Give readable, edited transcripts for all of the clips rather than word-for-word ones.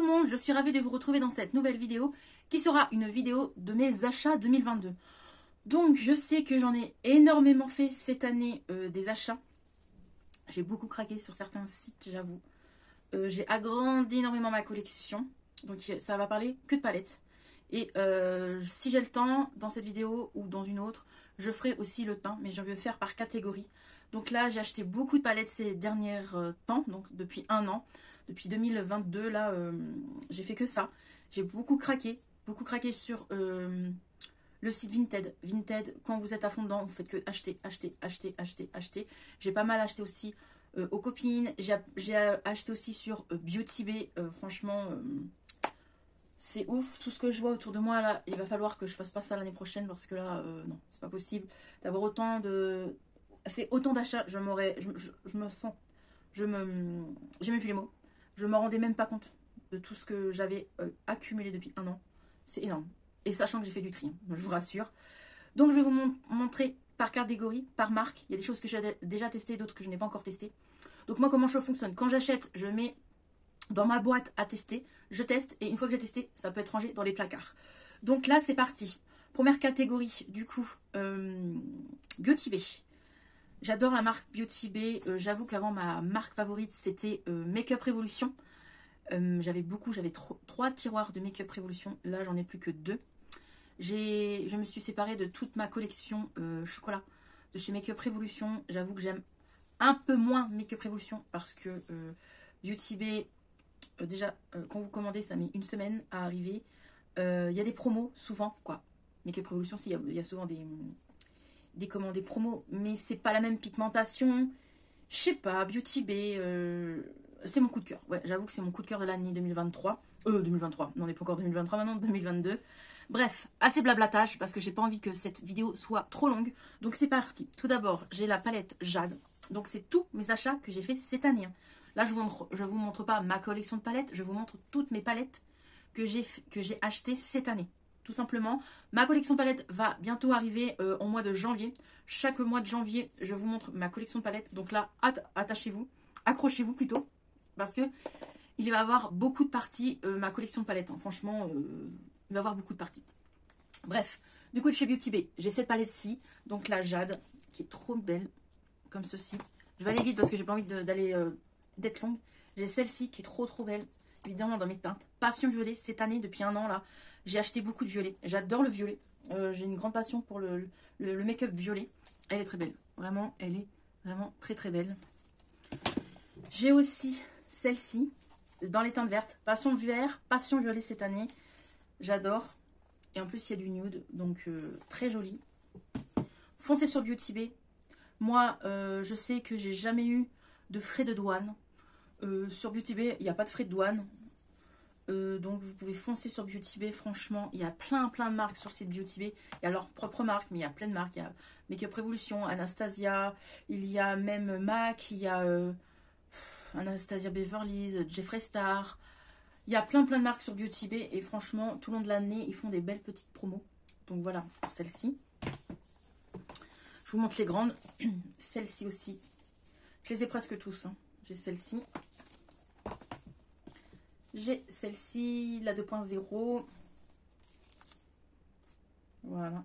le monde, je suis ravie de vous retrouver dans cette nouvelle vidéo qui sera une vidéo de mes achats 2022. Donc je sais que j'en ai énormément fait cette année des achats. J'ai beaucoup craqué sur certains sites, j'avoue. J'ai agrandi énormément ma collection. Donc ça va parler que de palettes. Et si j'ai le temps, dans cette vidéo ou dans une autre, je ferai aussi le temps, mais je vais le faire par catégorie. Donc là, j'ai acheté beaucoup de palettes ces derniers temps, donc depuis un an. Depuis 2022, là, j'ai fait que ça. J'ai beaucoup craqué sur le site Vinted. Vinted, quand vous êtes à fond dedans, vous faites que acheter, acheter, acheter, acheter, acheter. J'ai pas mal acheté aussi aux copines. J'ai acheté aussi sur Beauty Bay. Franchement, c'est ouf. Tout ce que je vois autour de moi, là, il va falloir que je fasse pas ça l'année prochaine parce que là, non, c'est pas possible d'avoir autant de... fait autant d'achats. Je me sens... j'ai même plus les mots. Je me rendais même pas compte de tout ce que j'avais accumulé depuis un an. C'est énorme. Et sachant que j'ai fait du tri, je vous rassure. Donc je vais vous montrer par catégorie, par marque. Il y a des choses que j'ai déjà testées, d'autres que je n'ai pas encore testées. Donc moi, comment je fonctionne? Quand j'achète, je mets dans ma boîte à tester. Je teste et une fois que j'ai testé, ça peut être rangé dans les placards. Donc là, c'est parti. Première catégorie, du coup, Beauty Bay. J'adore la marque Beauty Bay. J'avoue qu'avant, ma marque favorite, c'était Make-up Revolution. J'avais 3 tiroirs de Make-up Revolution. Là, j'en ai plus que 2. Je me suis séparée de toute ma collection chocolat de chez Make-up Revolution. J'avoue que j'aime un peu moins Make-up Revolution parce que Beauty Bay, déjà, quand vous commandez, ça met une semaine à arriver. Il y a des promos, souvent, quoi. Make-up Revolution, si, il y a souvent des promos, mais c'est pas la même pigmentation. Je sais pas, Beauty Bay, c'est mon coup de cœur. Ouais, j'avoue que c'est mon coup de cœur de l'année 2023. 2023, non, on n'est pas encore 2023 maintenant, 2022. Bref, assez blablatage parce que j'ai pas envie que cette vidéo soit trop longue. Donc c'est parti. Tout d'abord, j'ai la palette Jade. Donc c'est tous mes achats que j'ai fait cette année. Là, je vous montre pas ma collection de palettes, je vous montre toutes mes palettes que j'ai achetées cette année. Tout simplement, ma collection de palettes va bientôt arriver au mois de janvier. Chaque mois de janvier, je vous montre ma collection de palettes. Donc là, attachez-vous, accrochez-vous plutôt, parce que il va y avoir beaucoup de parties, ma collection de palettes. Hein. Franchement, il va y avoir beaucoup de parties. Bref, du coup, de chez Beauty Bay, j'ai cette palette-ci. Donc la Jade, qui est trop belle, comme ceci. Je vais aller vite parce que j'ai pas envie d'être longue. J'ai celle-ci qui est trop belle, évidemment dans mes teintes. Passion violet, cette année, depuis un an là, j'ai acheté beaucoup de violet. J'adore le violet. J'ai une grande passion pour le make-up violet. Elle est très belle. Vraiment, elle est vraiment très belle. J'ai aussi celle-ci, dans les teintes vertes. Passion vert, passion violet cette année. J'adore. Et en plus, il y a du nude, donc très joli. Foncez sur Beauty Bay. Moi, je sais que j'ai jamais eu de frais de douane. Sur Beauty Bay, il n'y a pas de frais de douane. Donc vous pouvez foncer sur Beauty Bay. Franchement, il y a plein de marques sur le site Beauty Bay. Il y a leur propre marque, mais il y a plein de marques. Il y a Make-up Revolution, Anastasia, il y a même MAC, il y a Anastasia Beverly, Jeffree Star. Il y a plein de marques sur Beauty Bay. Et franchement, tout le long de l'année, ils font des belles petites promos. Donc voilà, pour celle-ci. Je vous montre les grandes. Celle-ci aussi. Je les ai presque tous. Hein. J'ai celle-ci. J'ai celle-ci, la 2.0. Voilà.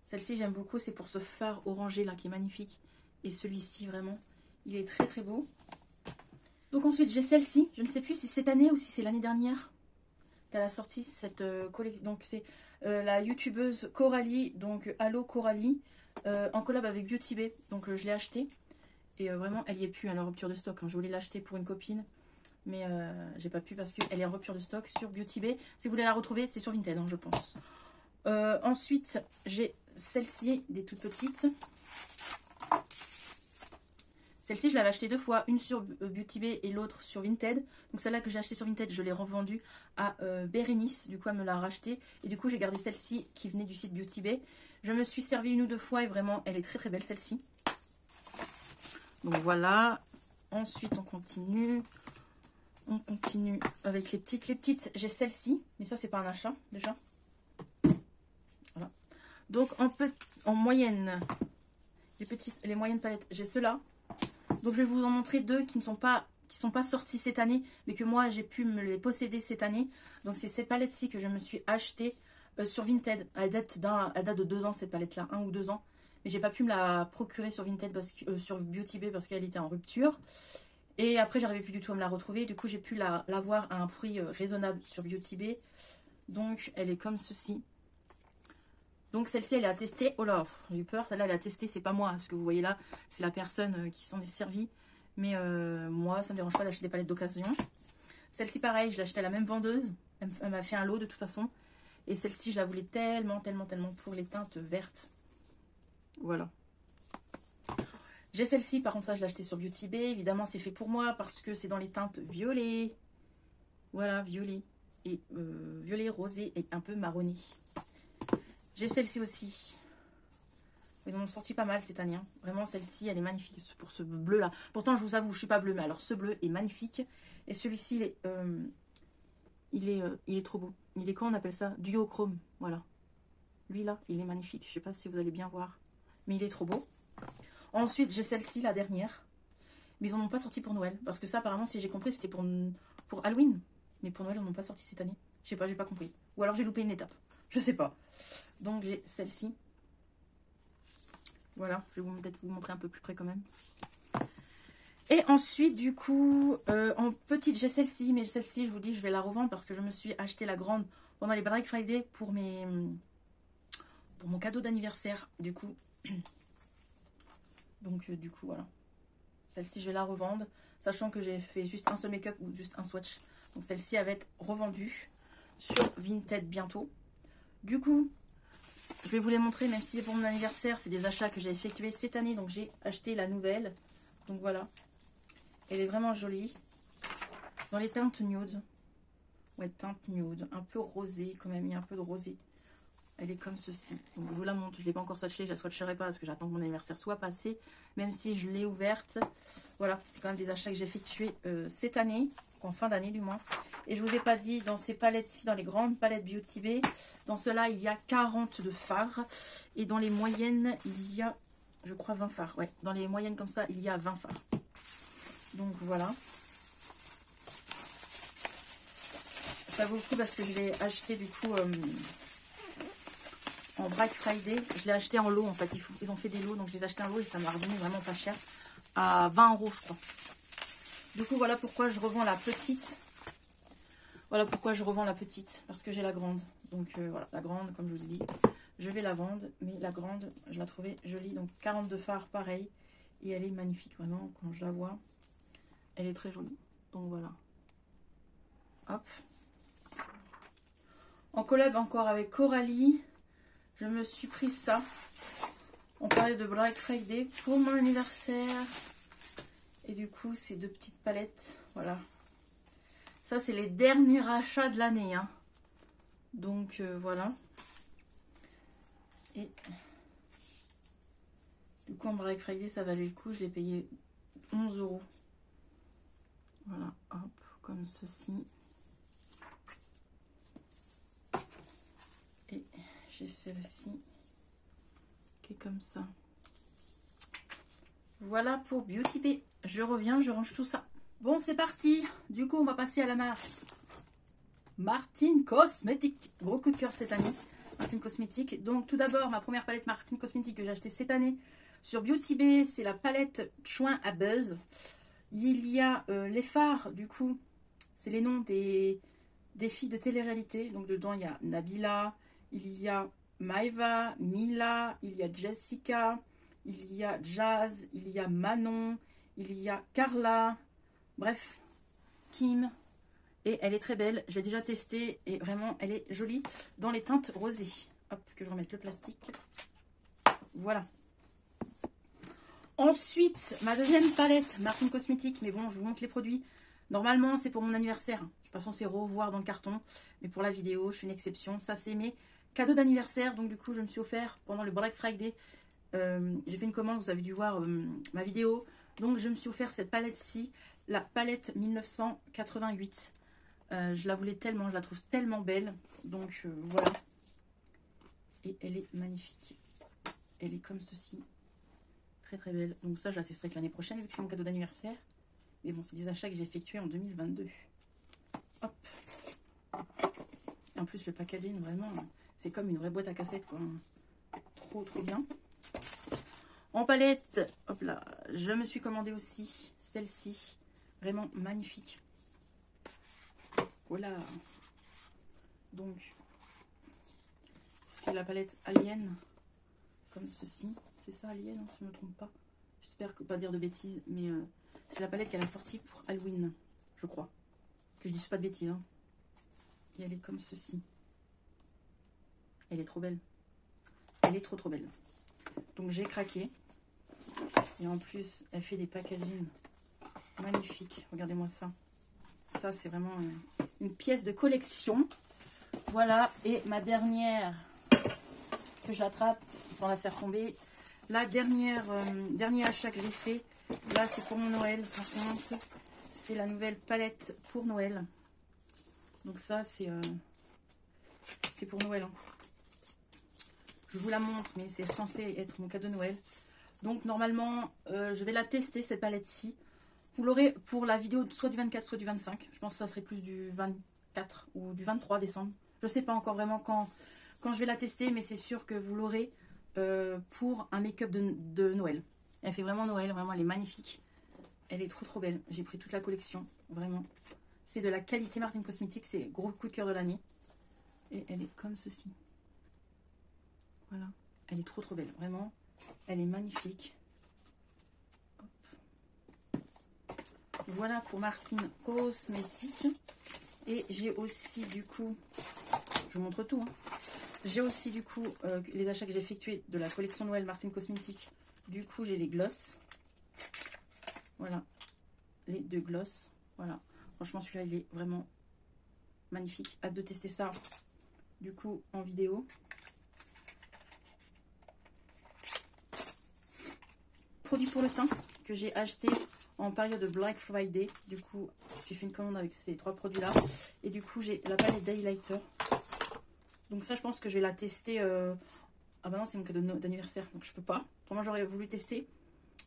Celle-ci, j'aime beaucoup. C'est pour ce phare orangé là qui est magnifique. Et celui-ci, vraiment, il est très beau. Donc ensuite, j'ai celle-ci. Je ne sais plus si c'est cette année ou si c'est l'année dernière qu'elle a sorti cette collection. Donc c'est la youtubeuse Coralie. Donc Allo Coralie. En collab avec Beauty Bay. Donc je l'ai acheté. Et vraiment, elle y est plus à la rupture de stock. Hein. Je voulais l'acheter pour une copine. Mais j'ai pas pu parce qu'elle est en rupture de stock sur Beauty Bay. Si vous voulez la retrouver, c'est sur Vinted, hein, je pense. Ensuite, j'ai celle-ci, des toutes petites. Celle-ci, je l'avais achetée 2 fois. Une sur Beauty Bay et l'autre sur Vinted. Donc celle-là que j'ai achetée sur Vinted, je l'ai revendue à Bérénice. Du coup, elle me l'a rachetée. Et du coup, j'ai gardé celle-ci qui venait du site Beauty Bay. Je me suis servi 1 ou 2 fois et vraiment, elle est très belle celle-ci. Donc voilà. Ensuite, on continue. On continue avec les petites. Les petites, j'ai celle-ci. Mais ça, c'est pas un achat, déjà. Voilà. Donc, en moyenne, les moyennes palettes, j'ai ceux-là. Donc, je vais vous en montrer 2 qui qui sont pas sorties cette année, mais que moi j'ai pu me les posséder cette année. Donc c'est cette palette-ci que je me suis achetée sur Vinted. Elle date de 2 ans cette palette-là, 1 ou 2 ans. Mais j'ai pas pu me la procurer sur Vinted, sur Beauty Bay parce qu'elle était en rupture. Et après j'arrivais plus du tout à me la retrouver. Du coup j'ai pu l'avoir à un prix raisonnable sur Beauty Bay. Donc elle est comme ceci. Donc celle-ci elle est à tester. Oh là, j'ai eu peur, celle-là elle est à tester, c'est pas moi. Ce que vous voyez là, c'est la personne qui s'en est servie. Mais moi ça me dérange pas d'acheter des palettes d'occasion. Celle-ci pareil, je l'ai achetée à la même vendeuse. Elle m'a fait un lot de toute façon. Et celle-ci je la voulais tellement pour les teintes vertes. Voilà. J'ai celle-ci, par contre ça je l'ai achetée sur Beauty Bay. Évidemment c'est fait pour moi parce que c'est dans les teintes violet. Voilà, violet. Et violet, rosé et un peu marronné. J'ai celle-ci aussi. Ils en ont sorti pas mal cette année. Hein. Vraiment celle-ci elle est magnifique pour ce bleu là. Pourtant je vous avoue je suis pas bleue. Mais alors ce bleu est magnifique. Et celui-ci il est trop beau. Il est, comment on appelle ça? Duochrome. Voilà. Lui là il est magnifique. Je sais pas si vous allez bien voir. Mais il est trop beau. Ensuite, j'ai celle-ci, la dernière. Mais ils n'en ont pas sorti pour Noël. Parce que ça, apparemment, si j'ai compris, c'était pour Halloween. Mais pour Noël, ils n'en ont pas sorti cette année. Je sais pas, j'ai pas compris. Ou alors j'ai loupé une étape. Je sais pas. Donc, j'ai celle-ci. Voilà, je vais peut-être vous montrer un peu plus près quand même. Et ensuite, du coup, en petite, j'ai celle-ci. Mais celle-ci, je vous dis, je vais la revendre parce que je me suis acheté la grande pendant les Black Friday pour mon cadeau d'anniversaire. Du coup... Donc du coup voilà, celle-ci je vais la revendre, sachant que j'ai fait juste un seul make-up ou juste un swatch. Donc celle-ci elle va être revendue sur Vinted bientôt. Du coup, je vais vous les montrer, même si c'est pour mon anniversaire, c'est des achats que j'ai effectués cette année. Donc j'ai acheté la nouvelle, donc voilà, elle est vraiment jolie. Dans les teintes nude, ouais teinte nude, un peu rosé quand même, il y a un peu de rosé. Elle est comme ceci. Donc, je vous la montre. Je ne l'ai pas encore swatchée. Je la swatcherai pas parce que j'attends que mon anniversaire soit passé. Même si je l'ai ouverte. Voilà. C'est quand même des achats que j'ai effectués cette année. En fin d'année du moins. Et je ne vous ai pas dit, dans ces palettes-ci, dans les grandes palettes Beauty Bay, dans cela il y a 40 de fards. Et dans les moyennes, il y a, je crois, 20 fards. Ouais. Dans les moyennes comme ça, il y a 20 fards. Donc voilà. Ça vaut le coup parce que je l'ai acheté du coup... en Black Friday, je l'ai acheté en lot en fait, ils ont fait des lots donc je les ai achetés en lot et ça m'a revenu vraiment pas cher, à 20 € je crois. Du coup voilà pourquoi je revends la petite, parce que j'ai la grande, donc voilà, la grande comme je vous ai dit, je vais la vendre, mais la grande je la trouvais jolie, donc 42 fards pareil, et elle est magnifique vraiment, quand je la vois, elle est très jolie, donc voilà, hop. En collab encore avec Coralie, je me suis pris ça. On parlait de Black Friday pour mon anniversaire. Et du coup, ces deux petites palettes. Voilà. Ça, c'est les derniers achats de l'année. Hein. Donc, voilà. Et du coup, en Black Friday, ça valait le coup. Je l'ai payé 11 €. Voilà. Hop, comme ceci. Et j'ai celle-ci qui est comme ça. Voilà pour Beauty Bay. Je reviens, je range tout ça. Bon, c'est parti. Du coup, on va passer à la marque Martine Cosmetics. Gros coup de cœur cette année. Martine Cosmetics. Donc, tout d'abord, ma première palette Martine Cosmetics que j'ai achetée cette année sur Beauty Bay, c'est la palette Chouin à Buzz. Il y a les fards, du coup, c'est les noms des filles de télé-réalité. Donc, dedans, il y a Nabila, il y a Maeva, Mila, il y a Jessica, il y a Jazz, il y a Manon, il y a Carla, bref, Kim. Et elle est très belle, j'ai déjà testé et vraiment elle est jolie dans les teintes rosées. Hop, que je remette le plastique. Voilà. Ensuite, ma deuxième palette, Martine Cosmetics, mais bon, je vous montre les produits. Normalement, c'est pour mon anniversaire. Je ne suis pas censée revoir dans le carton, mais pour la vidéo, je fais une exception. Ça, c'est mes cadeaux d'anniversaire. Donc, du coup, je me suis offert pendant le Black Friday. J'ai fait une commande, vous avez dû voir ma vidéo. Donc, je me suis offert cette palette-ci, la palette 1988. Je la voulais tellement, je la trouve tellement belle. Donc, voilà. Et elle est magnifique. Elle est comme ceci. Très très belle. Donc ça, je la testerai que l'année prochaine, vu que c'est mon cadeau d'anniversaire. Mais bon, c'est des achats que j'ai effectués en 2022. Hop. Et en plus, le packaging, vraiment, c'est comme une vraie boîte à cassettes, quoi. Trop, trop bien. En palette, hop là, je me suis commandé aussi celle-ci. Vraiment magnifique. Voilà. Donc, c'est la palette Alien. Comme ceci. C'est ça, Alien, hein, si je ne me trompe pas. J'espère que pas dire de bêtises, mais c'est la palette qu'elle a sortie pour Halloween, je crois. Que je dise pas de bêtises. Hein. Et elle est comme ceci. Elle est trop belle. Elle est trop trop belle. Donc j'ai craqué. Et en plus, elle fait des packaging magnifiques. Regardez-moi ça. Ça, c'est vraiment une pièce de collection. Voilà. Et ma dernière, que j'attrape sans la faire tomber. La dernier achat que j'ai fait, là, c'est pour mon Noël. Franchement, c'est la nouvelle palette pour Noël. Donc ça, c'est pour Noël. Hein. Je vous la montre, mais c'est censé être mon cadeau de Noël. Donc normalement, je vais la tester, cette palette-ci. Vous l'aurez pour la vidéo soit du 24, soit du 25. Je pense que ça serait plus du 24 ou du 23 décembre. Je ne sais pas encore vraiment quand je vais la tester, mais c'est sûr que vous l'aurez pour un make-up de Noël. Elle fait vraiment Noël, vraiment elle est magnifique. Elle est trop trop belle. J'ai pris toute la collection, vraiment. C'est de la qualité Martin Cosmetics, c'est gros coup de cœur de l'année. Et elle est comme ceci. Voilà, elle est trop trop belle, vraiment. Elle est magnifique. Hop. Voilà pour Martin Cosmetics. Et j'ai aussi du coup, je vous montre tout. Hein. J'ai aussi du coup les achats que j'ai effectués de la collection Noël Martin Cosmetics. Du coup, j'ai les gloss. Voilà, les deux gloss. Voilà, franchement celui-là il est vraiment magnifique. Hâte de tester ça du coup en vidéo. Produit pour le teint que j'ai acheté en période de Black Friday. Du coup, j'ai fait une commande avec ces trois produits là. Et du coup, j'ai la palette d'highlighter. Donc ça, je pense que je vais la tester. Ah bah non, c'est mon cadeau d'anniversaire, donc je peux pas. Pour moi, j'aurais voulu tester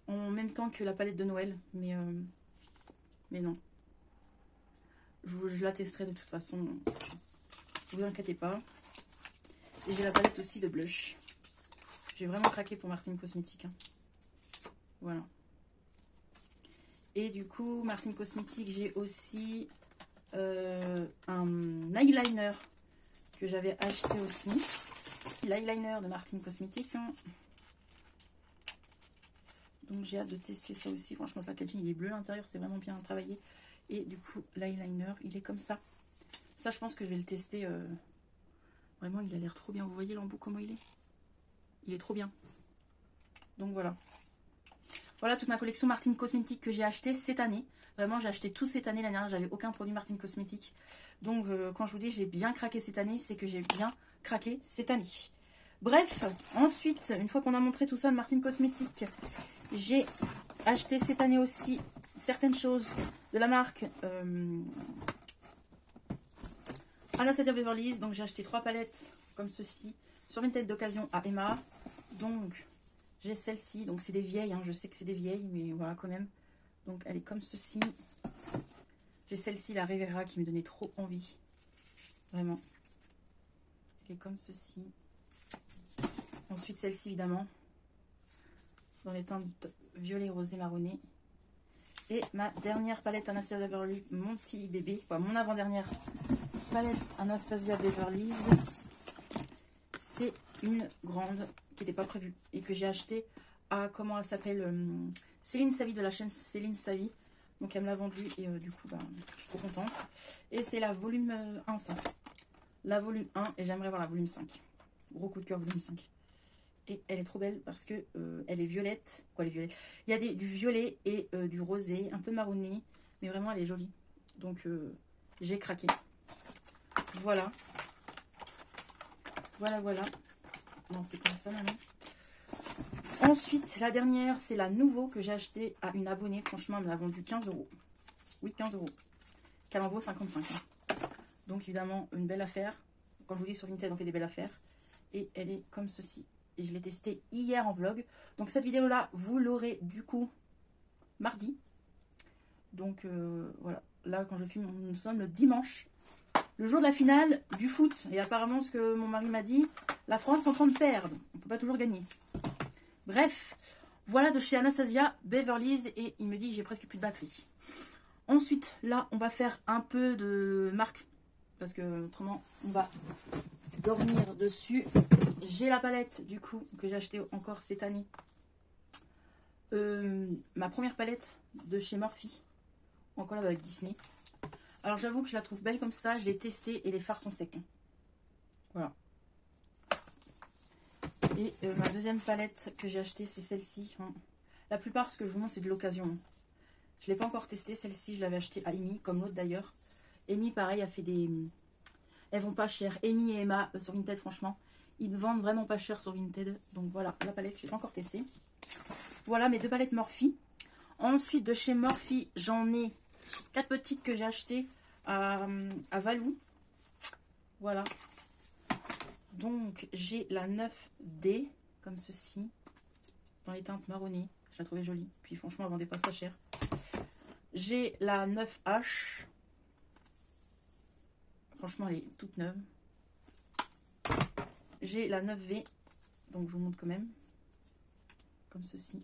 en même temps que la palette de Noël, mais non. Je la testerai de toute façon. Ne vous inquiétez pas. Et j'ai la palette aussi de blush. J'ai vraiment craqué pour Martin Cosmetics. Hein. Voilà. Et du coup, Martin Cosmetics, j'ai aussi un eyeliner que j'avais acheté aussi. L'eyeliner de Martin Cosmetics. Hein. Donc j'ai hâte de tester ça aussi. Franchement, le packaging, il est bleu à l'intérieur, c'est vraiment bien travaillé. Et du coup, l'eyeliner, il est comme ça. Ça, je pense que je vais le tester. Vraiment, il a l'air trop bien. Vous voyez l'embout, comment il est? Il est trop bien. Donc voilà. Voilà toute ma collection Martin Cosmetics que j'ai acheté cette année. Vraiment, j'ai acheté tout cette année. L'année dernière, j'avais aucun produit Martin Cosmetics. Donc, quand je vous dis j'ai bien craqué cette année, c'est que j'ai bien craqué cette année. Bref, ensuite, une fois qu'on a montré tout ça de Martin Cosmetics, j'ai acheté cette année aussi certaines choses de la marque Anastasia Beverly Hills. Donc, j'ai acheté 3 palettes comme ceci sur une tête d'occasion à Emma. Donc, j'ai celle-ci. Donc, c'est des vieilles. Hein. Je sais que c'est des vieilles, mais voilà quand même. Donc, elle est comme ceci. J'ai celle-ci, la Rivera, qui me donnait trop envie. Vraiment. Elle est comme ceci. Ensuite, celle-ci, évidemment. Dans les teintes violet, rosé, marronné. Et ma dernière palette Anastasia Beverly, mon petit bébé. Quoi, mon avant-dernière palette Anastasia Beverly Hills. C'est une grande qui n'était pas prévue. Et que j'ai acheté à, comment elle s'appelle, Céline Savy, de la chaîne Céline Savy. Donc elle me l'a vendue et du coup bah, je suis trop contente. Et c'est la volume 1 ça. La volume 1 et j'aimerais voir la volume 5. Gros coup de cœur volume 5. Et elle est trop belle parce que elle est violette. Quoi, elle est violette. Il y a du violet et du rosé, un peu de marronné. Mais vraiment elle est jolie. Donc j'ai craqué. Voilà. Voilà, voilà. Non, c'est comme ça maintenant. Ensuite, la dernière, c'est la nouveau que j'ai acheté à une abonnée. Franchement, elle me l'a vendu 15 €. Oui, 15 €. Qu'elle en vaut 55. Hein. Donc, évidemment, une belle affaire. Quand je vous dis sur Vinted, on fait des belles affaires. Et elle est comme ceci. Et je l'ai testée hier en vlog. Donc, cette vidéo-là, vous l'aurez du coup mardi. Donc voilà, là quand je filme, nous sommes le dimanche, le jour de la finale du foot. Et apparemment, ce que mon mari m'a dit, la France est en train de perdre. On ne peut pas toujours gagner. Bref, voilà de chez Anastasia Beverly's. Et il me dit, j'ai presque plus de batterie. Ensuite, là, on va faire un peu de marque. Parce que autrement, on va dormir dessus. J'ai la palette, du coup, que j'ai acheté encore cette année. Ma première palette de chez Morphe. En collab avec Disney. Alors j'avoue que je la trouve belle comme ça. Je l'ai testée et les fards sont secs. Voilà. Et ma deuxième palette que j'ai achetée, c'est celle-ci. La plupart, ce que je vous montre, c'est de l'occasion. Je ne l'ai pas encore testée. Celle-ci, je l'avais achetée à Amy, comme l'autre d'ailleurs. Amy, pareil, a fait des... Elles vont pas cher. Amy et Emma sur Vinted, franchement. Ils vendent vraiment pas cher sur Vinted. Donc voilà, la palette, je l'ai pas encore testée. Voilà mes deux palettes Morphe. Ensuite, de chez Morphe, j'en ai 4 petites que j'ai achetées à Valou. Voilà. Donc, j'ai la 9D, comme ceci, dans les teintes marronnées. Je la trouvais jolie. Puis, franchement, elle vendait pas ça cher. J'ai la 9H. Franchement, elle est toute neuve. J'ai la 9V. Donc, je vous montre quand même. Comme ceci.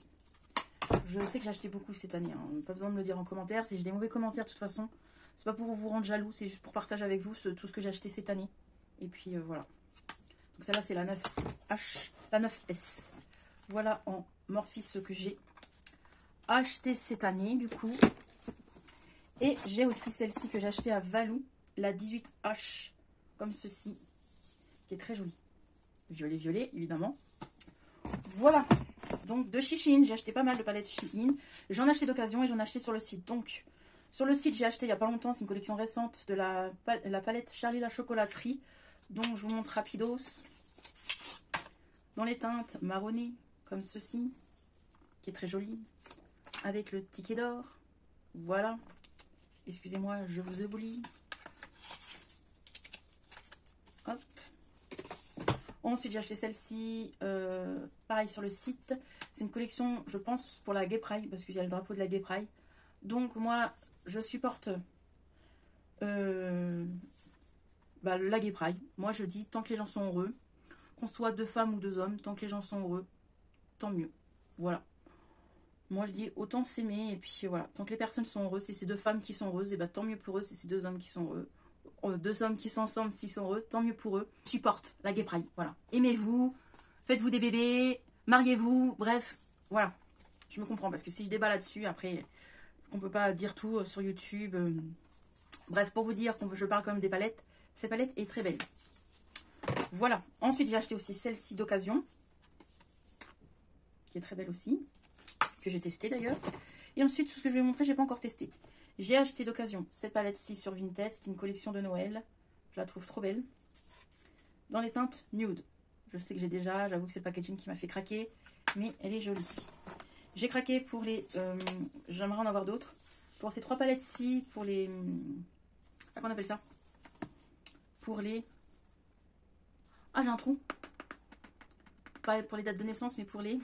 Je sais que j'ai acheté beaucoup cette année. Hein. Pas besoin de me le dire en commentaire. Si j'ai des mauvais commentaires, de toute façon, c'est pas pour vous rendre jaloux. C'est juste pour partager avec vous tout ce que j'ai acheté cette année. Et puis, voilà. Donc, celle-là, c'est la 9H. La 9S. Voilà en Morphe ce que j'ai acheté cette année, du coup. Et j'ai aussi celle-ci que j'ai achetée à Valou. La 18H. Comme ceci. Qui est très jolie. Violet, violet, évidemment. Voilà. Donc, de chez Shein, j'ai acheté pas mal de palettes Shein. J'en ai acheté d'occasion et j'en ai acheté sur le site. Donc, sur le site, j'ai acheté il n'y a pas longtemps, c'est une collection récente de la palette Charlie la chocolaterie. Donc, je vous montre rapidos. Dans les teintes marronnées, comme ceci, qui est très jolie. Avec le ticket d'or. Voilà. Excusez-moi, je vous oublie. Hop. Ensuite, j'ai acheté celle-ci, pareil sur le site. C'est une collection, je pense, pour la Gay Pride, parce qu'il y a le drapeau de la Gay Pride. Donc, moi, je supporte la Gay Pride. Moi, je dis, tant que les gens sont heureux, qu'on soit 2 femmes ou 2 hommes, tant que les gens sont heureux, tant mieux. Voilà. Moi, je dis, autant s'aimer, et puis voilà. Tant que les personnes sont heureuses, si c'est 2 femmes qui sont heureuses, et bah tant mieux pour eux, si c'est 2 hommes qui sont heureux. 2 hommes qui sont ensemble, s'ils sont heureux, tant mieux pour eux. Supporte la Gay Pride, voilà. Aimez-vous, faites-vous des bébés, mariez-vous, bref, voilà. Je me comprends, parce que si je débat là-dessus, après, on peut pas dire tout sur YouTube. Bref, pour vous dire que je parle quand même des palettes, cette palette est très belle. Voilà. Ensuite, j'ai acheté aussi celle-ci d'occasion, qui est très belle aussi, que j'ai testée d'ailleurs. Et ensuite, tout ce que je vais vous montrer, j'ai pas encore testé. J'ai acheté d'occasion cette palette-ci sur Vinted. C'est une collection de Noël. Je la trouve trop belle. Dans les teintes nude. Je sais que j'ai déjà, j'avoue que c'est le packaging qui m'a fait craquer. Mais elle est jolie. J'ai craqué pour les... J'aimerais en avoir d'autres. Pour ces 3 palettes-ci, pour les... Comment on appelle ça? Pour les... Ah, j'ai un trou. Pas pour les dates de naissance, mais pour les...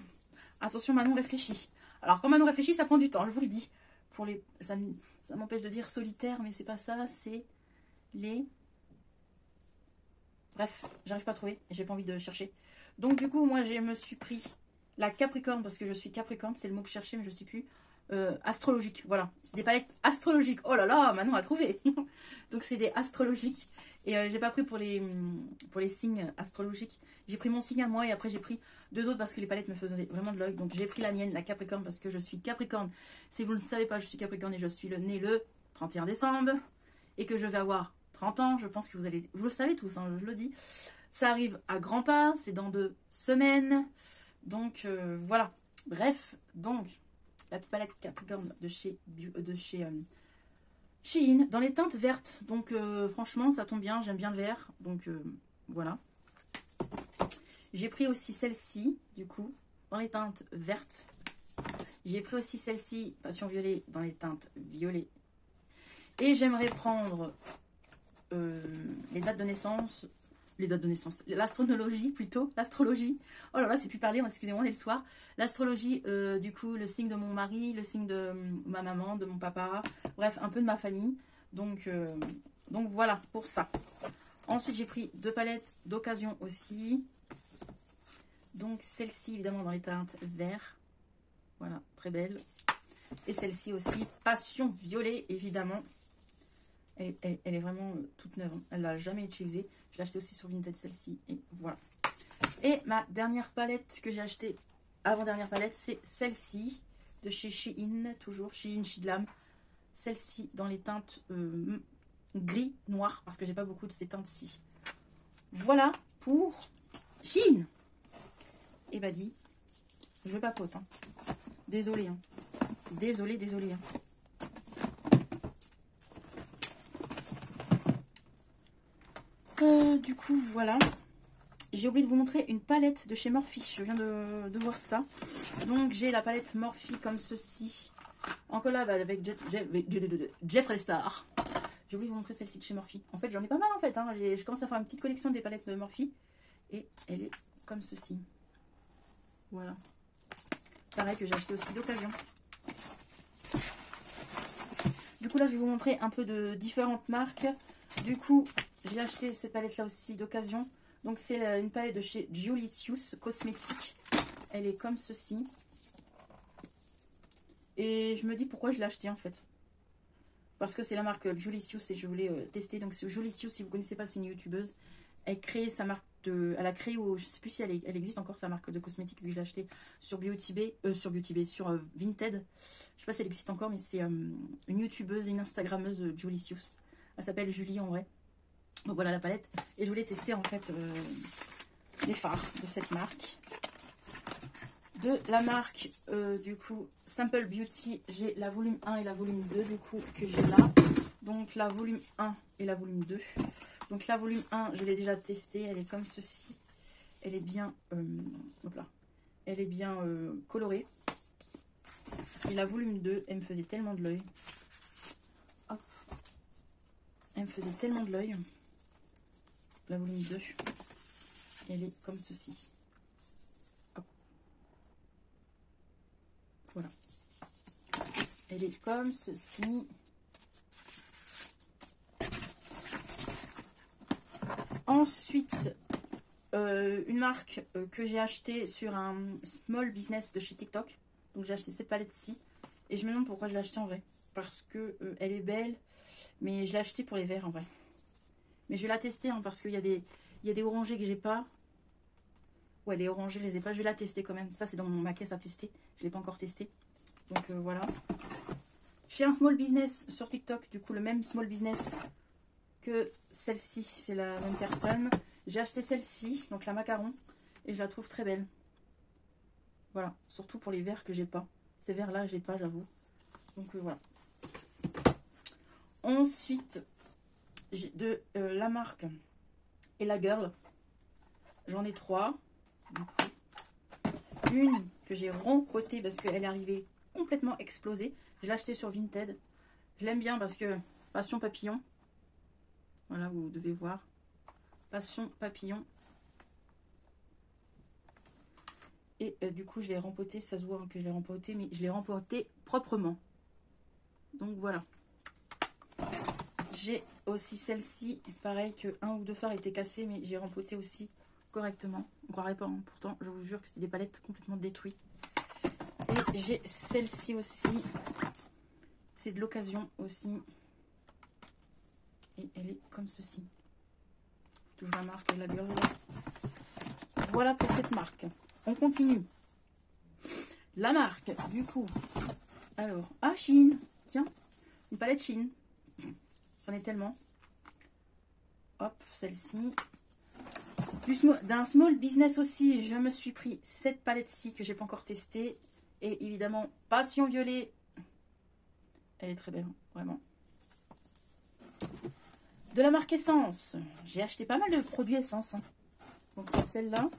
Attention, Manon réfléchit. Alors, quand Manon réfléchit, ça prend du temps, je vous le dis. Pour les... Ça m'empêche de dire solitaire, mais c'est pas ça, c'est les... Bref, j'arrive pas à trouver, j'ai pas envie de chercher. Donc du coup, moi, je me suis pris la Capricorne, parce que je suis Capricorne, c'est le mot que je cherchais, mais je sais plus. Astrologique, voilà. C'est des palettes astrologiques. Oh là là, Manon a trouvé. Donc c'est des astrologiques. Et j'ai pas pris pour les signes astrologiques. J'ai pris mon signe à moi et après j'ai pris 2 autres parce que les palettes me faisaient vraiment de l'œil. Donc j'ai pris la mienne, la Capricorne, parce que je suis Capricorne. Si vous ne le savez pas, je suis Capricorne et je suis née le 31 décembre. Et que je vais avoir 30 ans. Je pense que vous le savez tous, hein, je le dis. Ça arrive à grands pas, c'est dans 2 semaines. Donc voilà. Bref, donc la petite palette Capricorne de chez Shein, dans les teintes vertes. Donc franchement, ça tombe bien, j'aime bien le vert. Donc voilà. J'ai pris aussi celle-ci, du coup, dans les teintes vertes. J'ai pris aussi celle-ci, Passion Violet, dans les teintes violet. Et j'aimerais prendre les dates de naissance les dates de naissance, l'astrologie plutôt, l'astrologie. Oh là là, c'est plus parler, excusez-moi, on est le soir. L'astrologie, du coup, le signe de mon mari, le signe de ma maman, de mon papa, bref, un peu de ma famille. Donc voilà, pour ça. Ensuite, j'ai pris 2 palettes d'occasion aussi. Donc celle-ci, évidemment, dans les teintes vert. Voilà, très belle. Et celle-ci aussi, Passion Violet, évidemment. Elle est vraiment toute neuve. Hein. Elle ne l'a jamais utilisée. Je l'ai achetée aussi sur Vinted, celle-ci. Et voilà. Et ma dernière palette que j'ai achetée, avant-dernière palette, c'est celle-ci. De chez Shein, toujours. Shein, Shidlam. Celle-ci dans les teintes gris, noir. Parce que j'ai pas beaucoup de ces teintes-ci. Voilà pour Shein. Et bah dit, je papote. Hein. Désolée. Hein. Désolée. Hein. Du coup, voilà. J'ai oublié de vous montrer une palette de chez Morphe. Je viens de voir ça. Donc, j'ai la palette Morphe comme ceci. En collab avec Jeffree Star. J'ai oublié de vous montrer celle-ci de chez Morphe. En fait, j'en ai pas mal en fait. Hein. Je commence à faire une petite collection des palettes de Morphe. Et elle est comme ceci. Voilà. Pareil que j'ai acheté aussi d'occasion. Du coup, là, je vais vous montrer un peu de différentes marques. Du coup, j'ai acheté cette palette-là aussi d'occasion. Donc, c'est une palette de chez Julicious Cosmétiques. Elle est comme ceci. Et je me dis pourquoi je l'ai achetée en fait. Parce que c'est la marque Julicious et je voulais tester. Donc, Julicious, si vous ne connaissez pas, c'est une youtubeuse. Elle crée sa marque de... Elle a créé, je ne sais plus si elle existe encore, sa marque de cosmétiques, vu que je l'ai achetée sur sur Vinted. Je ne sais pas si elle existe encore, mais c'est une youtubeuse et une instagrammeuse Julicious. Elle s'appelle Julie en vrai. Donc voilà la palette. Et je voulais tester en fait les fards de cette marque. De la marque du coup Simple Beauty, j'ai la volume 1 et la volume 2 du coup que j'ai là. Donc la volume 1 et la volume 2. Donc la volume 1, je l'ai déjà testée, elle est comme ceci. Elle est bien hop là. Elle est bien colorée. Et la volume 2, elle me faisait tellement de l'œil. Hop. Elle me faisait tellement de l'œil. La volume 2. Elle est comme ceci. Hop. Voilà. Elle est comme ceci. Ensuite, une marque que j'ai achetée sur un small business de chez TikTok. Donc j'ai acheté cette palette-ci. Et je me demande pourquoi je l'ai achetée en vrai. Parce que elle est belle. Mais je l'ai achetée pour les verts en vrai. Mais je vais la tester hein, parce qu'il y a des orangés que j'ai pas. Ouais, les orangés, je les ai pas. Je vais la tester quand même. Ça, c'est dans ma caisse à tester. Je ne l'ai pas encore testé. Donc voilà. Chez un small business sur TikTok, du coup, le même small business que celle-ci, c'est la même personne. J'ai acheté celle-ci, donc la macaron, et je la trouve très belle. Voilà, surtout pour les verres que j'ai pas. Ces verres-là, j'ai pas, j'avoue. Donc voilà. Ensuite, j'ai de la marque et la girl. J'en ai 3. Une que j'ai rempotée parce qu'elle est arrivée complètement explosée. Je l'ai achetée sur Vinted. Je l'aime bien parce que Passion Papillon. Voilà, vous devez voir. Passion Papillon. Et du coup, je l'ai rempotée. Ça se voit que je l'ai rempotée, mais je l'ai rempotée proprement. Donc voilà. J'ai aussi celle-ci. Pareil que un ou deux fards étaient cassés, mais j'ai rempoté aussi correctement. On croirait pas, hein. Pourtant, je vous jure que c'était des palettes complètement détruites. Et j'ai celle-ci aussi. C'est de l'occasion aussi. Et elle est comme ceci. Toujours la marque la girl. Voilà pour cette marque. On continue. La marque, du coup. Alors, ah, Shein. Tiens, une palette Shein. J'en ai tellement. Hop, celle-ci. D'un small business aussi, je me suis pris cette palette-ci que j'ai pas encore testée. Et évidemment, Passion Violet. Elle est très belle, hein, vraiment. De la marque Essence. J'ai acheté pas mal de produits Essence. Hein. Donc il y a celle-là.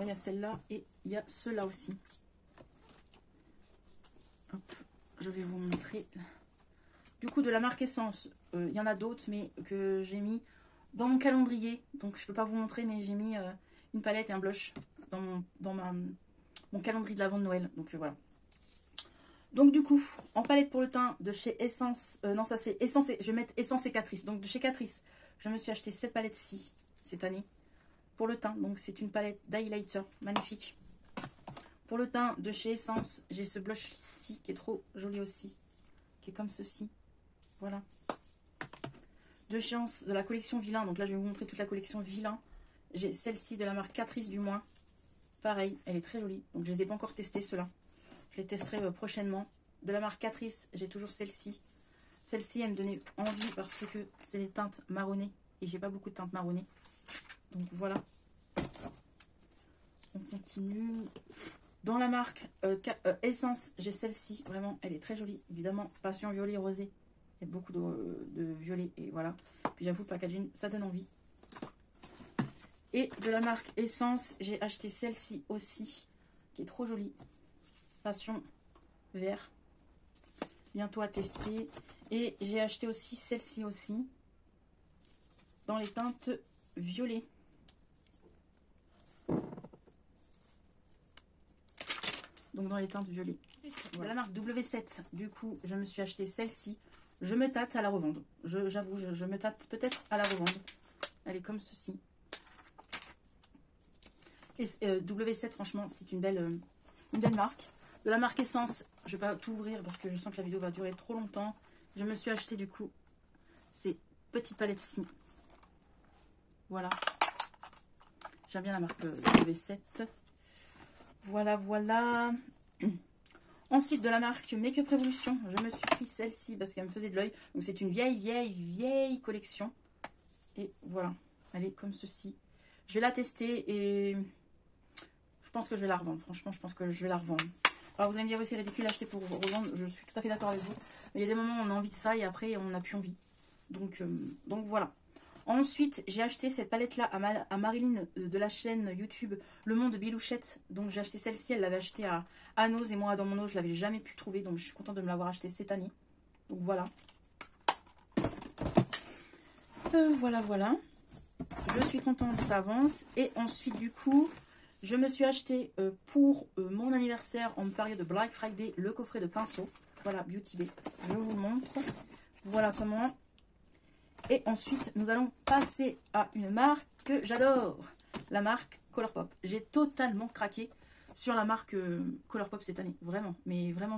Il y a celle-là et il y a ceux-là aussi. Hop, je vais vous montrer. Du coup, de la marque Essence, il y en a d'autres, mais que j'ai mis dans mon calendrier. Donc je peux pas vous montrer, mais j'ai mis une palette et un blush dans mon calendrier de l'avant de Noël. Donc voilà. Donc du coup, en palette pour le teint de chez Essence, non ça c'est Essence, je vais mettre Essence et Catrice. Donc de chez Catrice, je me suis acheté cette palette-ci cette année pour le teint. Donc c'est une palette d'highlighter magnifique. Pour le teint de chez Essence, j'ai ce blush-ci qui est trop joli aussi, qui est comme ceci. Voilà. De chez de la collection Vilain, donc là je vais vous montrer toute la collection Vilain. J'ai celle-ci de la marque Catrice du moins. Pareil, elle est très jolie. Donc je les ai pas encore testées ceux-là. Je les testerai prochainement. De la marque Catrice, j'ai toujours celle-ci. Celle-ci, elle me donnait envie parce que c'est les teintes marronnées. Et j'ai pas beaucoup de teintes marronnées. Donc voilà. On continue. Dans la marque Essence, j'ai celle-ci. Vraiment, elle est très jolie. Évidemment, passion violet rosé. Il y a beaucoup de violet. Et voilà. Puis j'avoue, le packaging, ça donne envie. Et de la marque Essence, j'ai acheté celle-ci aussi. Qui est trop jolie. Passion vert. Bientôt à tester. Et j'ai acheté aussi celle-ci aussi. Dans les teintes violet. Donc dans les teintes violet. Voilà. De la marque W7, du coup, je me suis acheté celle-ci. Je me tâte à la revendre. J'avoue, je me tâte peut-être à la revendre. Elle est comme ceci. Et W7, franchement, c'est une belle marque. De la marque Essence, je ne vais pas tout ouvrir parce que je sens que la vidéo va durer trop longtemps. Je me suis acheté du coup ces petites palettes-ci. Voilà. J'aime bien la marque W7. Voilà, voilà. Ensuite, de la marque Make Up Revolution, je me suis pris celle-ci parce qu'elle me faisait de l'œil. Donc, c'est une vieille collection. Et voilà, elle est comme ceci. Je vais la tester et je pense que je vais la revendre. Franchement, je pense que je vais la revendre. Alors, vous allez me dire, oui, c'est ridicule d'acheter pour revendre. Je suis tout à fait d'accord avec vous. Mais il y a des moments où on a envie de ça et après, on n'a plus envie. Donc voilà. Ensuite, j'ai acheté cette palette-là à Marilyn de la chaîne YouTube Le Monde de Bilouchette. Donc, j'ai acheté celle-ci. Elle l'avait achetée à Nose et moi, dans mon eau, je ne l'avais jamais pu trouver. Donc, je suis contente de me l'avoir achetée cette année. Donc, voilà. Voilà. Je suis contente, ça avance. Et ensuite, du coup, je me suis acheté pour mon anniversaire en période de Black Friday le coffret de pinceaux. Voilà, Beauty Bay. Je vous le montre. Voilà comment. Et ensuite, nous allons passer à une marque que j'adore. La marque Colourpop. J'ai totalement craqué sur la marque Colourpop cette année. Vraiment, mais vraiment.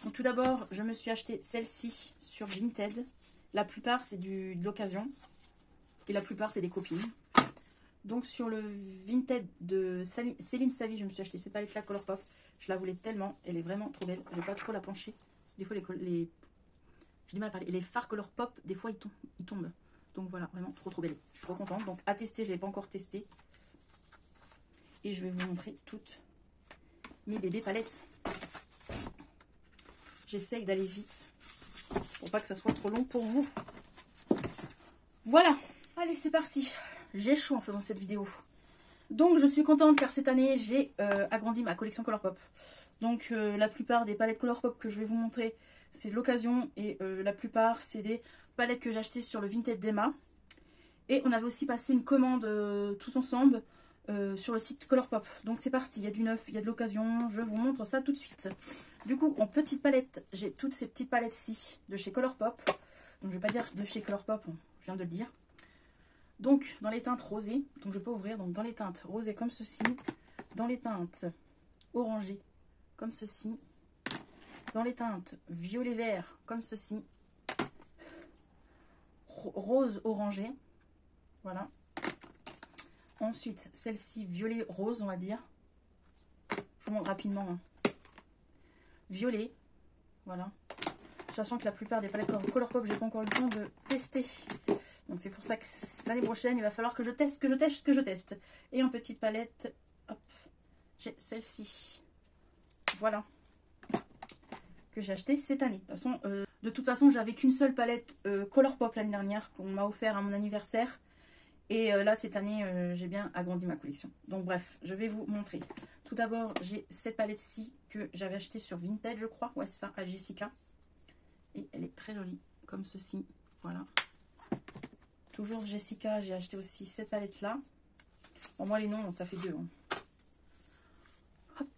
Donc tout d'abord, je me suis acheté celle-ci sur Vinted. La plupart, c'est de l'occasion. Et la plupart, c'est des copines. Donc sur le Vinted de Céline Savy, je me suis acheté cette palette-là Colourpop. Je la voulais tellement. Elle est vraiment trop belle. Je vais pas trop la pencher. Des fois, j'ai du mal à parler. Et les fards Colourpop, des fois, ils tombent. Donc voilà, vraiment trop belle. Je suis trop contente. Donc à tester, je ne l'ai pas encore testé. Et je vais vous montrer toutes mes bébés palettes. J'essaye d'aller vite pour pas que ça soit trop long pour vous. Voilà. Allez, c'est parti. J'ai chaud en faisant cette vidéo. Donc je suis contente car cette année, j'ai agrandi ma collection Colourpop. Donc la plupart des palettes Colourpop que je vais vous montrer, c'est de l'occasion. Et la plupart, c'est des palettes que j'ai achetées sur le Vinted d'Emma. Et on avait aussi passé une commande tous ensemble sur le site Colourpop. Donc c'est parti, il y a du neuf, il y a de l'occasion. Je vous montre ça tout de suite. Du coup, en petite palette, j'ai toutes ces petites palettes-ci de chez Colourpop. Donc je ne vais pas dire de chez Colourpop, je viens de le dire. Donc dans les teintes rosées, donc je peux ouvrir. Donc dans les teintes rosées comme ceci. Dans les teintes orangées comme ceci. Dans les teintes violet-vert comme ceci. Rose orangé. Voilà. Ensuite, celle-ci, violet-rose, on va dire. Je vous montre rapidement. Hein. Violet. Voilà. Sachant que la plupart des palettes Colourpop, j'ai pas encore eu le temps de tester. Donc c'est pour ça que l'année prochaine, il va falloir que je teste. Et en petite palette, hop, j'ai celle-ci. Voilà. Que j'ai acheté cette année. De toute façon, j'avais qu'une seule palette Colourpop l'année dernière qu'on m'a offert à mon anniversaire. Et là, cette année, j'ai bien agrandi ma collection. Donc bref, je vais vous montrer. Tout d'abord, j'ai cette palette-ci que j'avais achetée sur Vinted, je crois. Ouais, c'est ça, à Jessica. Et elle est très jolie, comme ceci. Voilà. Toujours Jessica, j'ai acheté aussi cette palette-là. Bon, moi, les noms, ça fait 2. Hein. Hop,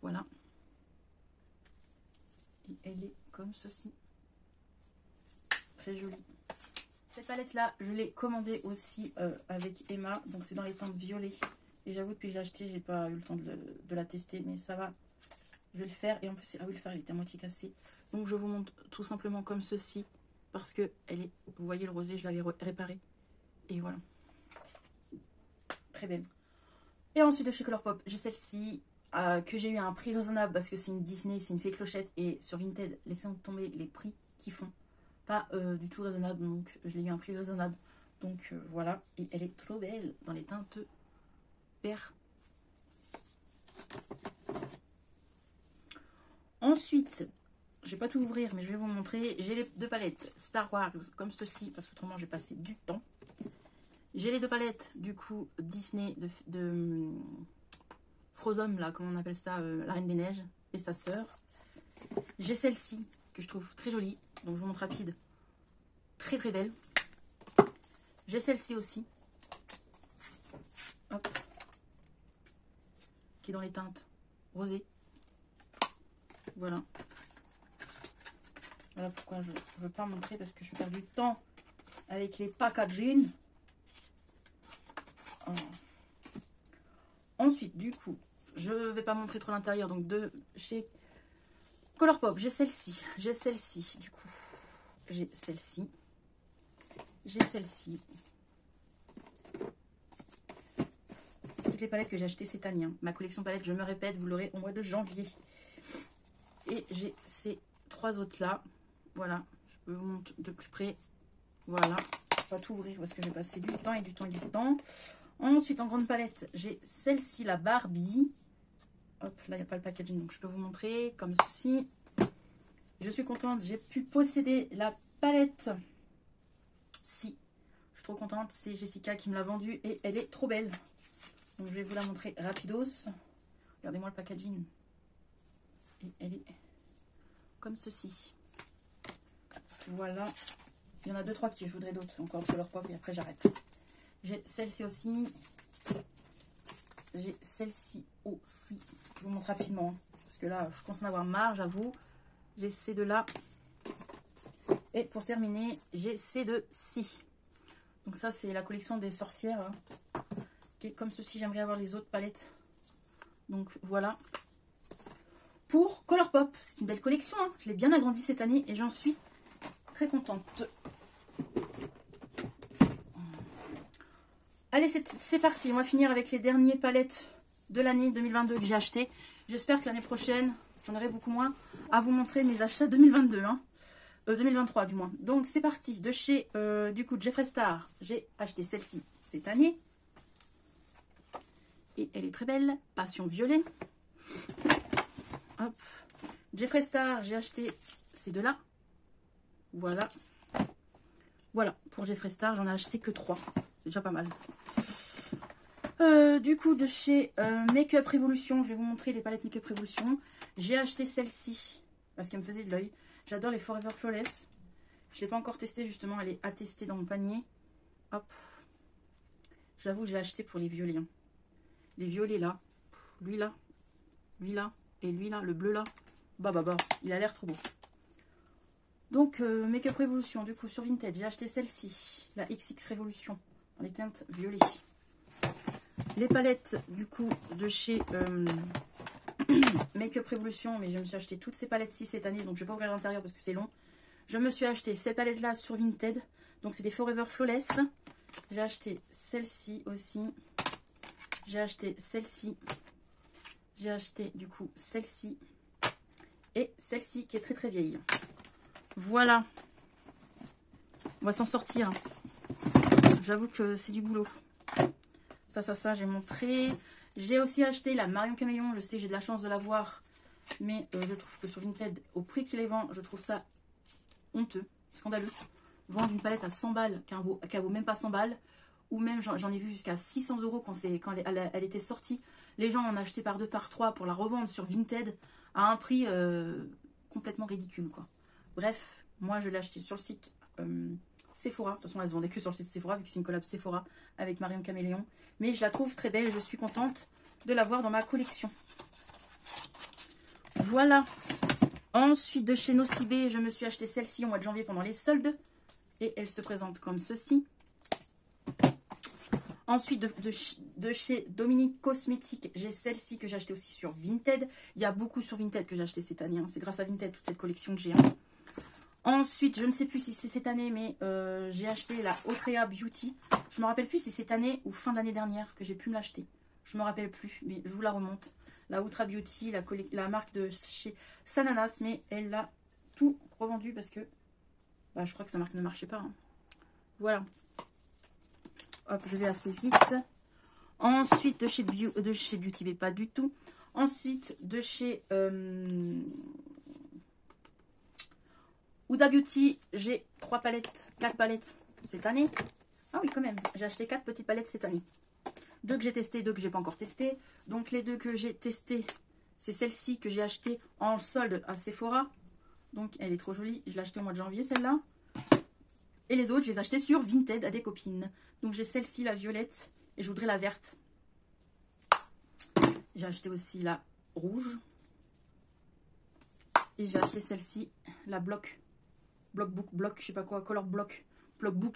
voilà. Et elle est comme ceci. Très jolie. Cette palette-là, je l'ai commandée aussi avec Emma. Donc, c'est dans les teintes violet. Et j'avoue, depuis que je l'ai achetée, j'ai pas eu le temps de la tester. Mais ça va. Je vais le faire. Et en plus, ah oui, le fer, il était à moitié cassé. Donc, je vous montre tout simplement comme ceci. Parce que elle est, vous voyez le rosé, je l'avais réparé. Et voilà. Très belle. Et ensuite de chez Colourpop, j'ai celle-ci que j'ai eu à un prix raisonnable parce que c'est une Disney, c'est une fée clochette. Et sur Vinted, laissez tomber les prix qu'ils font. Pas du tout raisonnable, donc je l'ai eu à un prix raisonnable. Donc voilà, et elle est trop belle dans les teintes vert. Ensuite, je vais pas tout ouvrir, mais je vais vous montrer. J'ai les 2 palettes Star Wars comme ceci, parce que autrement j'ai passé du temps. J'ai les 2 palettes du coup Disney de Frozen, là, comment on appelle ça, la Reine des Neiges et sa sœur. J'ai celle-ci que je trouve très jolie, donc je vous montre rapide. Très très belle. J'ai celle-ci aussi. Hop. Qui est dans les teintes rosées. Voilà. Voilà pourquoi je ne veux pas montrer, parce que je perds du temps avec les packaging. Voilà. Ensuite, du coup, je ne vais pas montrer trop l'intérieur. Donc de chez Colourpop, j'ai celle-ci. J'ai celle-ci, du coup. J'ai celle-ci. J'ai celle-ci. C'est toutes les palettes que j'ai achetées cette année. Hein. Ma collection palette, je me répète, vous l'aurez au mois de janvier. Et j'ai ces 3 autres là. Voilà. Je peux vous montrer de plus près. Voilà. Je ne vais pas tout ouvrir parce que j'ai passé du temps et du temps et du temps. Ensuite, en grande palette, j'ai celle-ci, la Barbie. Hop, là, il n'y a pas le packaging, donc je peux vous montrer comme ceci. Je suis contente. J'ai pu posséder la palette. Si, je suis trop contente, c'est Jessica qui me l'a vendue et elle est trop belle. Donc je vais vous la montrer rapidos. Regardez-moi le packaging. Et elle est comme ceci. Voilà. Il y en a 2-3 qui je voudrais d'autres encore de Colourpop et après j'arrête. J'ai celle-ci aussi. J'ai celle-ci aussi. Je vous montre rapidement. Hein, parce que là, je commence à en avoir marre, j'avoue. J'ai ces 2-là. Et pour terminer, j'ai ces 2-ci. Donc ça, c'est la collection des sorcières. Hein, qui est comme ceci. J'aimerais avoir les autres palettes. Donc voilà. Pour Colourpop. C'est une belle collection. Hein. Je l'ai bien agrandie cette année et j'en suis très contente. Allez, c'est parti. On va finir avec les dernières palettes de l'année 2022 que j'ai achetées. J'espère que l'année prochaine, j'en aurai beaucoup moins à vous montrer mes achats 2022. Hein. 2023 du moins. Donc c'est parti. De chez du coup Jeffree Star, j'ai acheté celle-ci cette année. Et elle est très belle. Passion violet. Hop. Jeffree Star, j'ai acheté ces 2-là. Voilà. Voilà. Pour Jeffree Star, j'en ai acheté que 3. C'est déjà pas mal. Du coup, de chez Make Up Revolution, je vais vous montrer les palettes Make Up Revolution. J'ai acheté celle-ci parce qu'elle me faisait de l'œil. J'adore les Forever Flawless. Je ne l'ai pas encore testé, justement. Elle est attestée dans mon panier. Hop. J'avoue, j'ai acheté pour les violets. Hein. Les violets là. Lui là. Lui là. Et lui là. Le bleu là. Bah. Il a l'air trop beau. Donc, Make Up Revolution. Du coup, sur Vinted, j'ai acheté celle-ci. La XX Revolution. Dans les teintes violet. Les palettes, du coup, de chez Make Up Revolution. Mais je me suis acheté toutes ces palettes-ci cette année. Donc, je ne vais pas ouvrir l'intérieur parce que c'est long. Je me suis acheté cette palette-là sur Vinted. Donc, c'est des Forever Flawless. J'ai acheté celle-ci aussi. J'ai acheté celle-ci. J'ai acheté, du coup, celle-ci. Et celle-ci qui est très, très vieille. Voilà. On va s'en sortir. J'avoue que c'est du boulot. Ça, j'ai montré. J'ai aussi acheté la Marion Caméléon. Je sais, j'ai de la chance de l'avoir. Mais je trouve que sur Vinted, au prix qu'il les vend, je trouve ça honteux, scandaleux. Vendre une palette à 100 balles, qu'elle vaut même pas 100 balles. Ou même, j'en ai vu jusqu'à 600 € quand elle était sortie. Les gens en achetaient par 2, par 3 pour la revendre sur Vinted à un prix complètement ridicule, quoi. Bref, moi, je l'ai acheté sur le site Sephora. De toute façon, elles se vendaient que sur le site Sephora, vu que c'est une collab Sephora avec Marion Caméléon. Mais je la trouve très belle et je suis contente de l'avoir dans ma collection. Voilà. Ensuite, de chez Nocibé, je me suis acheté celle-ci au mois de janvier pendant les soldes. Et elle se présente comme ceci. Ensuite, de chez Dominique Cosmétique, j'ai celle-ci que j'ai acheté aussi sur Vinted. Il y a beaucoup sur Vinted que j'ai acheté cette année. Hein. C'est grâce à Vinted, toute cette collection que j'ai. Hein. Ensuite, je ne sais plus si c'est cette année, mais j'ai acheté la Otrea Beauty. Je ne me rappelle plus si c'est cette année ou fin d'année dernière que j'ai pu me l'acheter. Je ne me rappelle plus, mais je vous la remonte. La Otrea Beauty, la marque de chez Sananas, mais elle l'a tout revendu parce que bah, je crois que sa marque ne marchait pas. Hein. Voilà. Hop, je vais assez vite. Ensuite, de chez Beauty, mais pas du tout. Ensuite, de chez Huda Beauty, j'ai 4 palettes cette année. Ah oui, quand même, j'ai acheté 4 petites palettes cette année. 2 que j'ai testées, 2 que j'ai pas encore testées. Donc les 2 que j'ai testées, c'est celle-ci que j'ai achetée en solde à Sephora. Donc elle est trop jolie, je l'ai achetée au mois de janvier celle-là. Et les autres, je les ai achetées sur Vinted à des copines. Donc j'ai celle-ci, la violette, et je voudrais la verte. J'ai acheté aussi la rouge. Et j'ai acheté celle-ci, la bloc, je sais pas quoi, color book,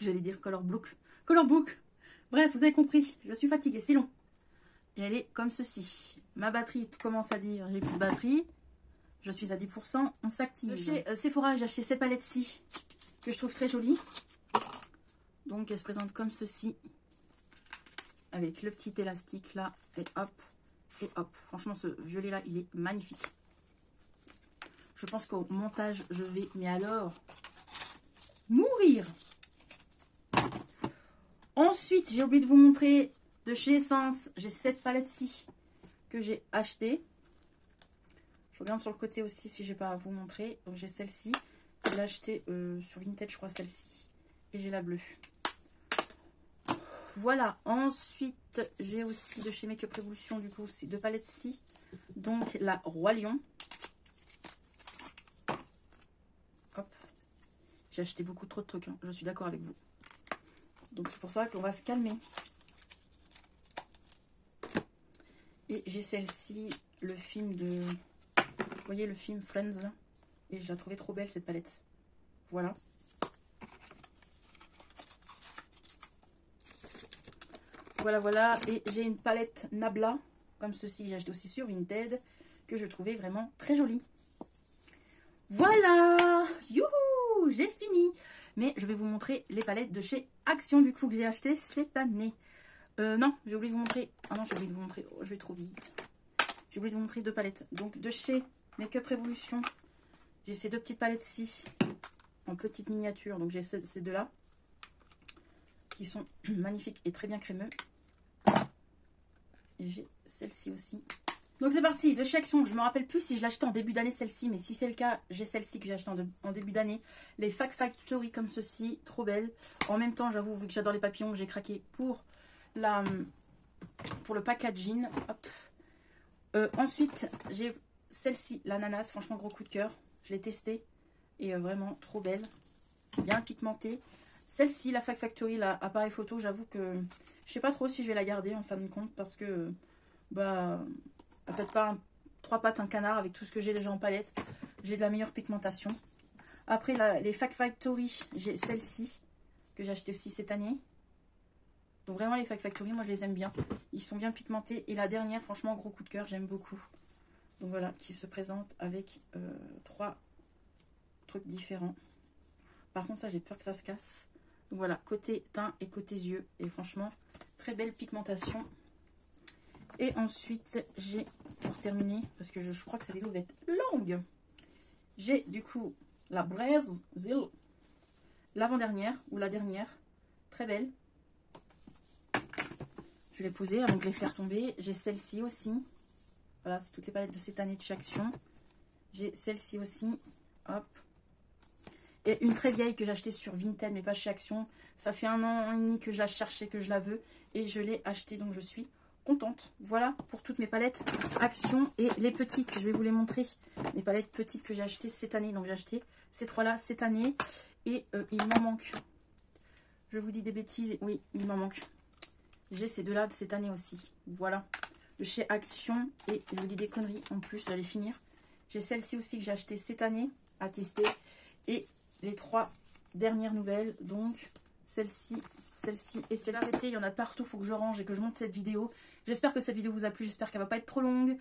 j'allais dire color book. Bref, vous avez compris, je suis fatiguée, c'est long. Et elle est comme ceci. Ma batterie commence à dire, j'ai plus de batterie. Je suis à 10%, on s'active. Chez Sephora, j'ai acheté cette palette-ci, que je trouve très jolie. Donc, elle se présente comme ceci. Avec le petit élastique là, et hop, et hop. Franchement, ce violet-là, il est magnifique. Je pense qu'au montage, je vais, mais alors, mourir. Ensuite, j'ai oublié de vous montrer de chez Essence. J'ai cette palette-ci que j'ai achetée. Je regarde sur le côté aussi si j'ai pas à vous montrer. Donc, j'ai celle-ci. Je l'ai achetée sur Vinted, je crois, celle-ci. Et j'ai la bleue. Voilà. Ensuite, j'ai aussi de chez Make Up Revolution, du coup, ces 2 palettes-ci. Donc, la Roi Lion. Hop. J'ai acheté beaucoup trop de trucs. Hein. Je suis d'accord avec vous. Donc, c'est pour ça qu'on va se calmer. Et j'ai celle-ci, le film de... Vous voyez le film Friends, là? Et je la trouvais trop belle, cette palette. Voilà. Voilà. Et j'ai une palette Nabla, comme ceci, j'ai acheté aussi sur Vinted, que je trouvais vraiment très jolie. Voilà. Youhou, j'ai fini. Mais je vais vous montrer les palettes de chez Action, du coup, que j'ai acheté cette année. Non, j'ai oublié de vous montrer. Ah non, j'ai oublié de vous montrer. Oh, je vais trop vite. J'ai oublié de vous montrer 2 palettes. Donc, de chez Make Up Revolution, j'ai ces 2 petites palettes-ci, en petite miniature. Donc, j'ai ces 2-là, qui sont magnifiques et très bien crémeux. Et j'ai celle-ci aussi. Donc, c'est parti. De chez Action, je ne me rappelle plus si je l'ai acheté en début d'année, celle-ci. Mais si c'est le cas, j'ai celle-ci que j'ai acheté en début d'année. Les Factory comme ceci, trop belles. En même temps, j'avoue, vu que j'adore les papillons, j'ai craqué pour le packaging. Hop. Ensuite, j'ai celle-ci, l'ananas. Franchement, gros coup de cœur. Je l'ai testée. Et vraiment, trop belle. Bien pigmentée. Celle-ci, la Factory, l'appareil photo, j'avoue que je sais pas trop si je vais la garder en fin de compte. Parce que, bah, peut-être pas 3 pattes, un canard avec tout ce que j'ai déjà en palette. J'ai de la meilleure pigmentation. Après, les Factory, j'ai celle-ci que j'ai acheté aussi cette année. Donc vraiment les Factory, moi je les aime bien. Ils sont bien pigmentés. Et la dernière, franchement, gros coup de cœur, j'aime beaucoup. Donc voilà, qui se présente avec 3 trucs différents. Par contre, ça, j'ai peur que ça se casse. Donc voilà, côté teint et côté yeux. Et franchement, très belle pigmentation. Et ensuite, j'ai, pour terminer, parce que je crois que cette vidéo va être longue, j'ai du coup la Brazil, l'avant-dernière ou la dernière. Très belle. Je vais les poser avant de les faire tomber. J'ai celle-ci aussi. Voilà, c'est toutes les palettes de cette année de chez Action. J'ai celle-ci aussi. Hop. Et une très vieille que j'ai achetée sur Vinted, mais pas chez Action. Ça fait 1 an et demi que je la cherchais, que je la veux. Et je l'ai achetée, donc je suis contente. Voilà pour toutes mes palettes Action. Et les petites, je vais vous les montrer. Les palettes petites que j'ai achetées cette année. Donc j'ai acheté ces 3-là cette année. Et il m'en manque je vous dis des bêtises. Oui, il m'en manque. J'ai ces deux-là de cette année aussi. Voilà. De chez Action. Et je vous dis des conneries en plus, j'allais finir. J'ai celle-ci aussi que j'ai achetée cette année à tester. Et les 3 dernières nouvelles. Donc, celle-ci et celle-ci. Il y en a partout, il faut que je range et que je monte cette vidéo. J'espère que cette vidéo vous a plu, j'espère qu'elle va pas être trop longue.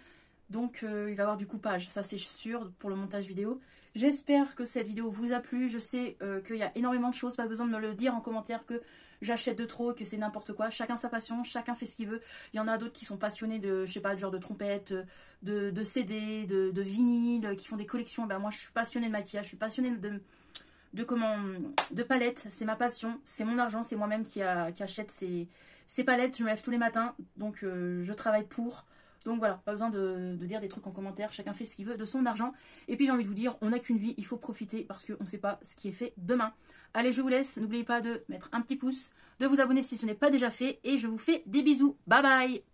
Donc, il va y avoir du coupage, ça c'est sûr, pour le montage vidéo. J'espère que cette vidéo vous a plu. Je sais qu'il y a énormément de choses, pas besoin de me le dire en commentaire que j'achète de trop, que c'est n'importe quoi. Chacun sa passion, chacun fait ce qu'il veut. Il y en a d'autres qui sont passionnés de, je sais pas, de genre de trompette, de CD, de vinyle, qui font des collections. Ben moi, je suis passionnée de maquillage, je suis passionnée de palettes. C'est ma passion, c'est mon argent, c'est moi-même qui achète ces palettes. Je me lève tous les matins, donc je travaille pour... Donc voilà, pas besoin de dire des trucs en commentaire, chacun fait ce qu'il veut de son argent. Et puis j'ai envie de vous dire, on n'a qu'une vie, il faut profiter parce qu'on ne sait pas ce qui est fait demain. Allez, je vous laisse, n'oubliez pas de mettre un petit pouce, de vous abonner si ce n'est pas déjà fait et je vous fais des bisous. Bye bye!